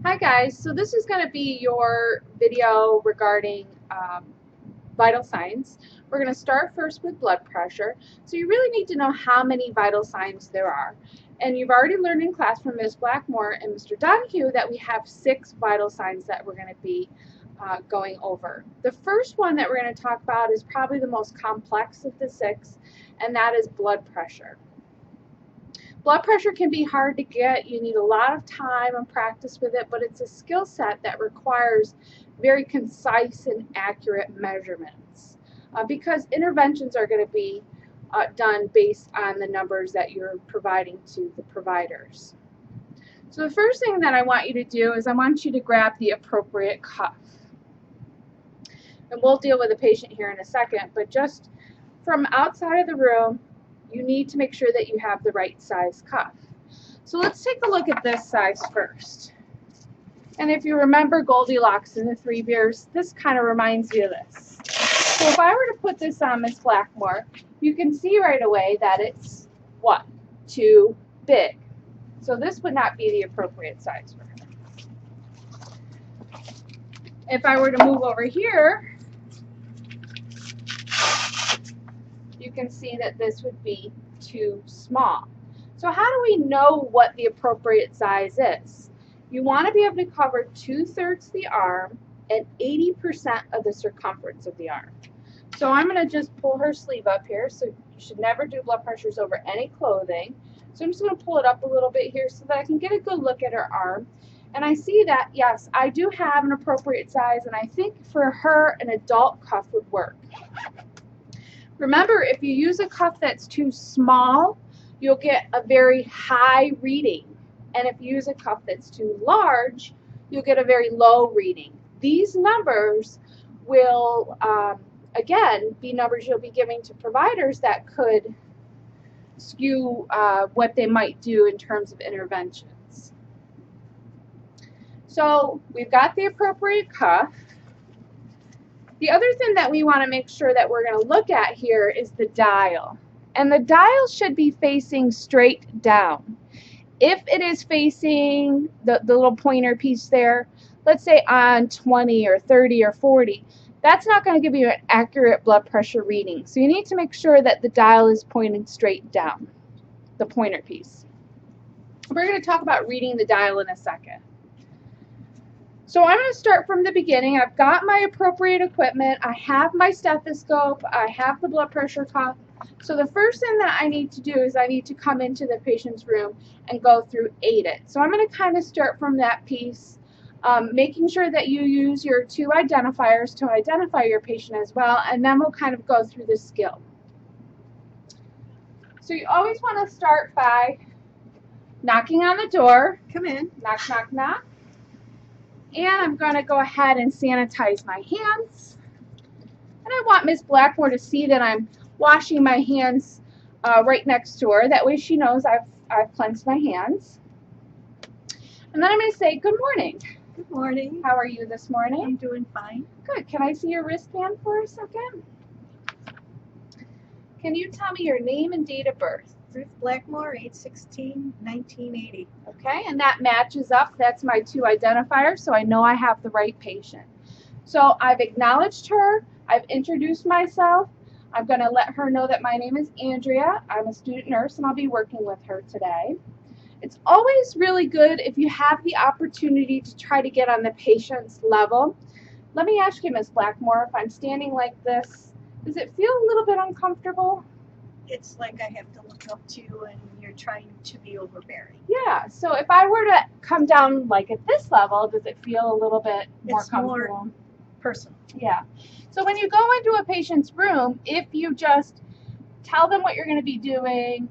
Hi guys, so this is going to be your video regarding vital signs. We're going to start first with blood pressure. So you really need to know how many vital signs there are. And you've already learned in class from Ms. Blackmore and Mr. Donahue that we have 6 vital signs that we're going to be going over. The first one that we're going to talk about is probably the most complex of the 6, and that is blood pressure. Blood pressure can be hard to get. You need a lot of time and practice with it, but it's a skill set that requires very concise and accurate measurements because interventions are going to be done based on the numbers that you're providing to the providers. So the first thing that I want you to do is I want you to grab the appropriate cuff. And we'll deal with the patient here in a second, but just from outside of the room, you need to make sure that you have the right size cuff. So let's take a look at this size first. And if you remember Goldilocks and the 3 Bears, this kind of reminds you of this. So if I were to put this on Miss Blackmore, you can see right away that it's, what, too big. So this would not be the appropriate size for her. If I were to move over here, you can see that this would be too small. So how do we know what the appropriate size is? You want to be able to cover 2/3 the arm and 80% of the circumference of the arm. So I'm going to just pull her sleeve up here. So you should never do blood pressures over any clothing. So I'm just going to pull it up a little bit here so that I can get a good look at her arm. And I see that, yes, I do have an appropriate size, and I think for her an adult cuff would work. Remember, if you use a cuff that's too small, you'll get a very high reading. And if you use a cuff that's too large, you'll get a very low reading. These numbers will, again, be numbers you'll be giving to providers that could skew what they might do in terms of interventions. So we've got the appropriate cuff. The other thing that we want to make sure that we're going to look at here is the dial. And the dial should be facing straight down. If it is facing the little pointer piece there, let's say on 20 or 30 or 40, that's not going to give you an accurate blood pressure reading. So you need to make sure that the dial is pointing straight down, the pointer piece. We're going to talk about reading the dial in a second. So I'm going to start from the beginning. I've got my appropriate equipment. I have my stethoscope. I have the blood pressure cuff. So the first thing that I need to do is I need to come into the patient's room and go through aid it. So I'm going to kind of start from that piece, making sure that you use your 2 identifiers to identify your patient as well, and then we'll kind of go through the skill. So you always want to start by knocking on the door. Come in. Knock, knock, knock. And I'm going to go ahead and sanitize my hands. And I want Ms. Blackmore to see that I'm washing my hands right next to her. That way she knows I've cleansed my hands. And then I'm going to say, good morning. Good morning. How are you this morning? I'm doing fine. Good. Can I see your wristband for a second? Can you tell me your name and date of birth? Ruth Blackmore, 8/16/1980. Okay, and that matches up. That's my 2 identifiers, so I know I have the right patient. So I've acknowledged her. I've introduced myself. I'm going to let her know that my name is Andrea. I'm a student nurse, and I'll be working with her today. It's always really good if you have the opportunity to try to get on the patient's level. Let me ask you, Ms. Blackmore, if I'm standing like this, does it feel a little bit uncomfortable? It's like I have to look up to you and you're trying to be overbearing. Yeah, so if I were to come down like at this level, does it feel a little bit more comfortable? More personal. Yeah. So when you go into a patient's room, if you just tell them what you're going to be doing,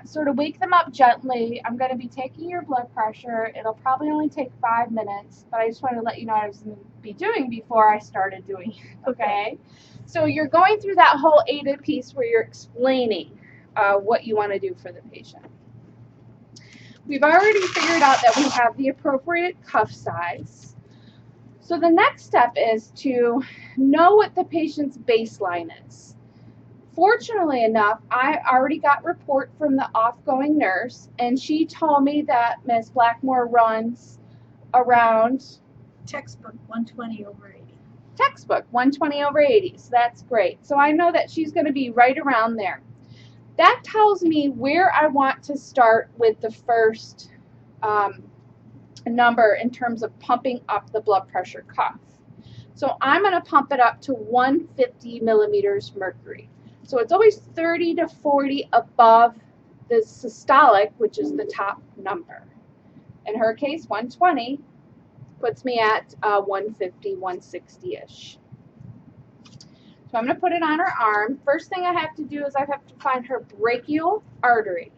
sort of wake them up gently. I'm going to be taking your blood pressure. It'll probably only take 5 minutes, but I just wanted to let you know what I was going to be doing before I started doing it, okay? So you're going through that whole aided piece where you're explaining what you want to do for the patient. We've already figured out that we have the appropriate cuff size. So the next step is to know what the patient's baseline is. Fortunately enough, I already got report from the off-going nurse, and she told me that Ms. Blackmore runs around Textbook 120/80. textbook 120/80. So that's great. So I know that she's going to be right around there. That tells me where I want to start with the first number in terms of pumping up the blood pressure cuff. So I'm going to pump it up to 150 millimeters mercury. So it's always 30 to 40 above the systolic, which is the top number. In her case, 120 puts me at 150, 160-ish. So I'm going to put it on her arm. First thing I have to do is I have to find her brachial artery.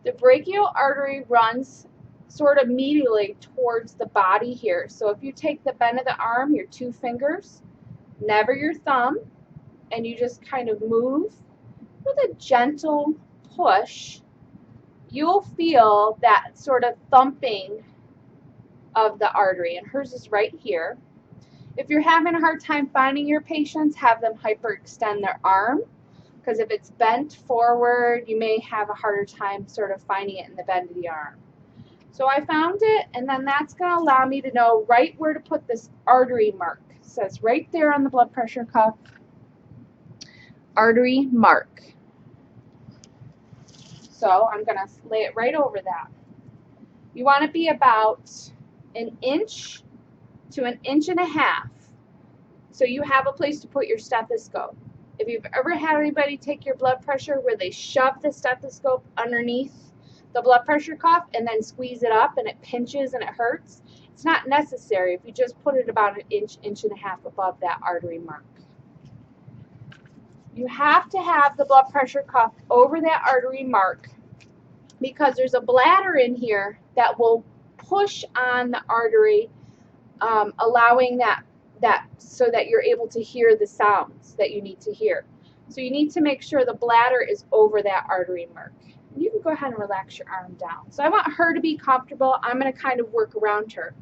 The brachial artery runs sort of medially towards the body here. So if you take the bend of the arm, your two fingers, never your thumb, and you just kind of move with a gentle push, you'll feel that sort of thumping of the artery. And hers is right here. If you're having a hard time finding your patients, have them hyperextend their arm, because if it's bent forward, you may have a harder time sort of finding it in the bend of the arm. So I found it, and then that's going to allow me to know right where to put this artery mark. It says right there on the blood pressure cuff, artery mark. So I'm going to lay it right over that. You want to be about an inch to an inch and a half, so you have a place to put your stethoscope. If you've ever had anybody take your blood pressure where they shove the stethoscope underneath the blood pressure cuff and then squeeze it up and it pinches and it hurts, it's not necessary if you just put it about an inch, inch and a half above that artery mark. You have to have the blood pressure cuff over that artery mark because there's a bladder in here that will push on the artery, allowing that so that you're able to hear the sounds that you need to hear. So you need to make sure the bladder is over that artery mark. You can go ahead and relax your arm down. So I want her to be comfortable. I'm going to kind of work around her.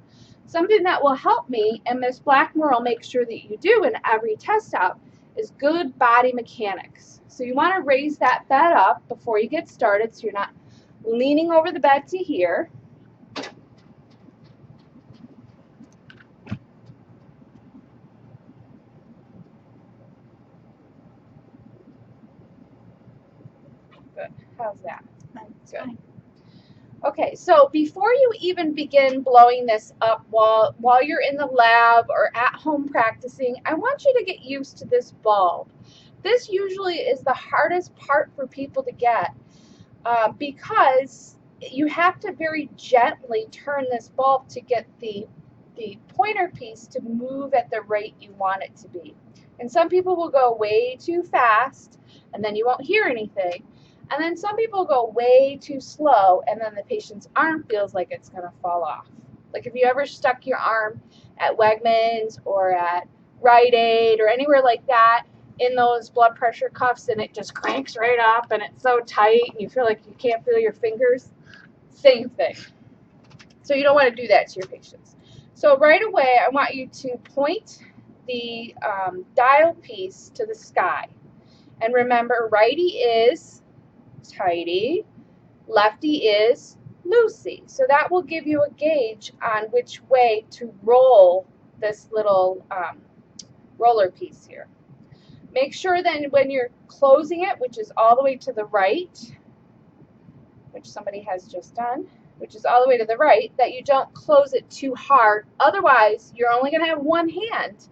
Something that will help me, and Ms. Blackmore will make sure that you do in every test out, is good body mechanics. So you want to raise that bed up before you get started so you're not leaning over the bed to hear. Good. How's that? Good. Okay, so before you even begin blowing this up while you're in the lab or at home practicing, I want you to get used to this bulb. This usually is the hardest part for people to get because you have to very gently turn this bulb to get the pointer piece to move at the rate you want it to be. And some people will go way too fast and then you won't hear anything. And then some people go way too slow, and then the patient's arm feels like it's going to fall off. Like if you ever stuck your arm at Wegmans or at Rite Aid or anywhere like that in those blood pressure cuffs, and it just cranks right up, and it's so tight, and you feel like you can't feel your fingers. Same thing. So you don't want to do that to your patients. So right away, I want you to point the dial piece to the sky. And remember, righty is tighty, lefty is loosey. So that will give you a gauge on which way to roll this little roller piece here. Make sure then when you're closing it, which is all the way to the right, which somebody has just done, which is all the way to the right, that you don't close it too hard. Otherwise, you're only going to have one hand,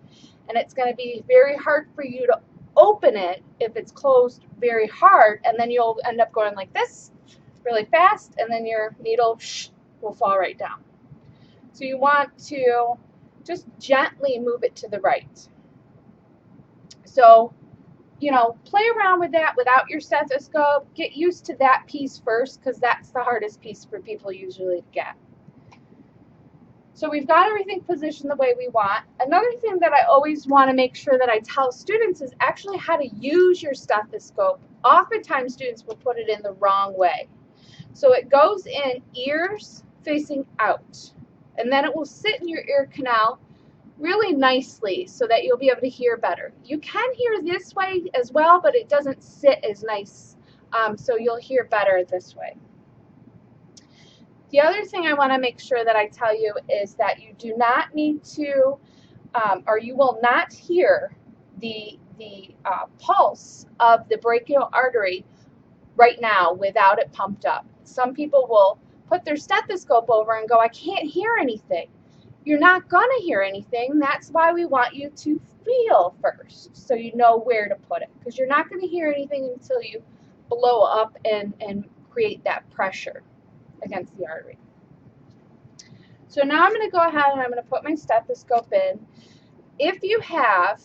and it's going to be very hard for you to open it if it's closed very hard, and then you'll end up going like this really fast, and then your needle will fall right down. So you want to just gently move it to the right. So, you know, play around with that without your stethoscope. Get used to that piece first, because that's the hardest piece for people usually to get. So we've got everything positioned the way we want. Another thing that I always want to make sure that I tell students is actually how to use your stethoscope. Oftentimes students will put it in the wrong way. So it goes in ears facing out, and then it will sit in your ear canal really nicely so that you'll be able to hear better. You can hear this way as well, but it doesn't sit as nice, so you'll hear better this way. The other thing I want to make sure that I tell you is that you do not need to, or you will not hear the pulse of the brachial artery right now without it pumped up. Some people will put their stethoscope over and go, I can't hear anything. You're not going to hear anything. That's why we want you to feel first, so you know where to put it, because you're not going to hear anything until you blow up and create that pressure against the artery. So now I'm going to go ahead and I'm going to put my stethoscope in. If you have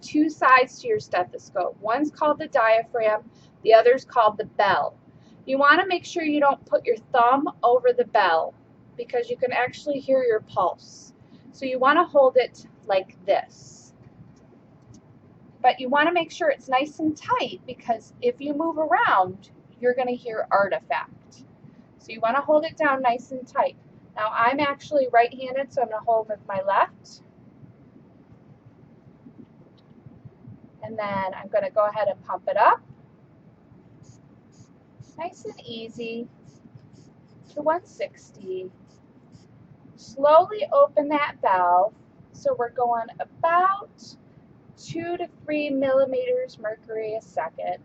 two sides to your stethoscope, one's called the diaphragm, the other's called the bell. You want to make sure you don't put your thumb over the bell, because you can actually hear your pulse. So you want to hold it like this. But you want to make sure it's nice and tight, because if you move around, you're going to hear artifact. So you want to hold it down nice and tight. Now I'm actually right-handed, so I'm going to hold with my left. And then I'm going to go ahead and pump it up. Nice and easy to 160. Slowly open that valve. So we're going about 2 to 3 millimeters mercury a second.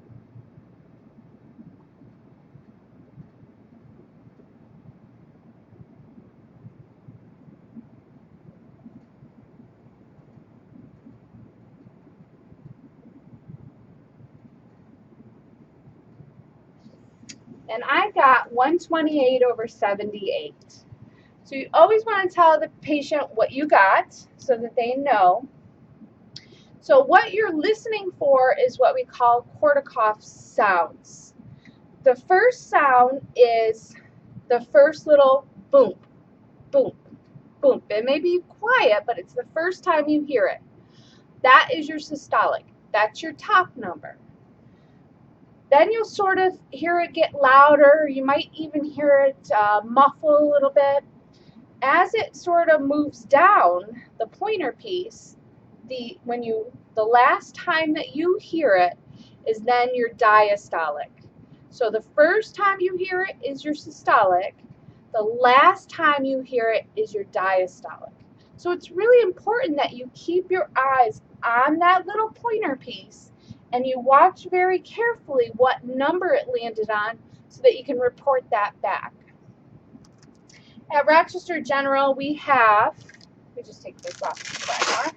And I got 128/78. So you always want to tell the patient what you got so that they know. So what you're listening for is what we call Corticoff Sounds. The first sound is the first little boom, boom, boom. It may be quiet, but it's the first time you hear it. That is your systolic. That's your top number. Then you'll sort of hear it get louder. You might even hear it muffle a little bit. As it sort of moves down, the pointer piece, the last time that you hear it is then your diastolic. So the first time you hear it is your systolic. The last time you hear it is your diastolic. So it's really important that you keep your eyes on that little pointer piece and you watch very carefully what number it landed on so that you can report that back. At Rochester General, we have, let me just take this off the side.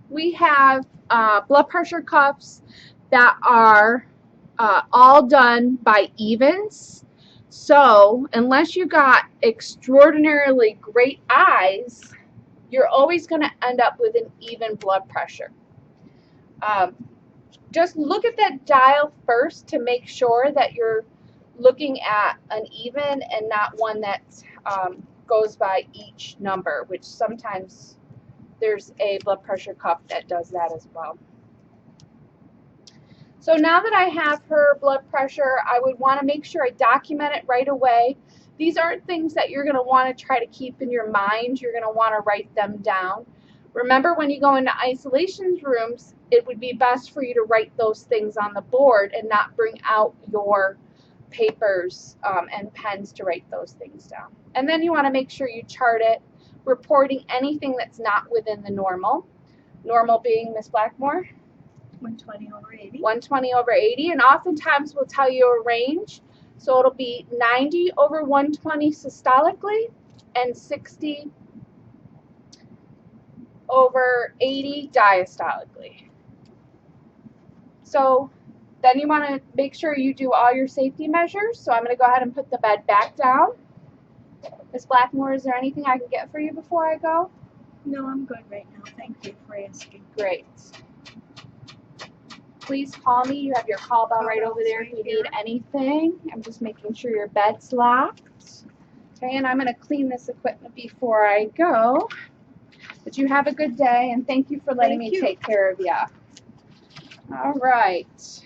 We have blood pressure cuffs that are all done by evens. So unless you got extraordinarily great eyes, you're always going to end up with an even blood pressure. Just look at that dial first to make sure that you're looking at an even and not one that goes by each number, which sometimes there's a blood pressure cuff that does that as well. So now that I have her blood pressure, I would want to make sure I document it right away. These aren't things that you're going to want to try to keep in your mind. You're going to want to write them down. Remember, when you go into isolation rooms, it would be best for you to write those things on the board and not bring out your papers and pens to write those things down. And then you want to make sure you chart it, reporting anything that's not within the normal. Normal being, Miss Blackmore? 120/80. 120/80, and oftentimes we'll tell you a range. So it'll be 90/120 systolically and 60/80 diastolically. So then you want to make sure you do all your safety measures. So I'm going to go ahead and put the bed back down. Ms. Blackmore, is there anything I can get for you before I go? No, I'm good right now. Thank you for asking. Great. Please call me. You have your call bell right over there if you need anything. I'm just making sure your bed's locked. Okay, and I'm going to clean this equipment before I go. But you have a good day, and thank you for letting me take care of you. All right.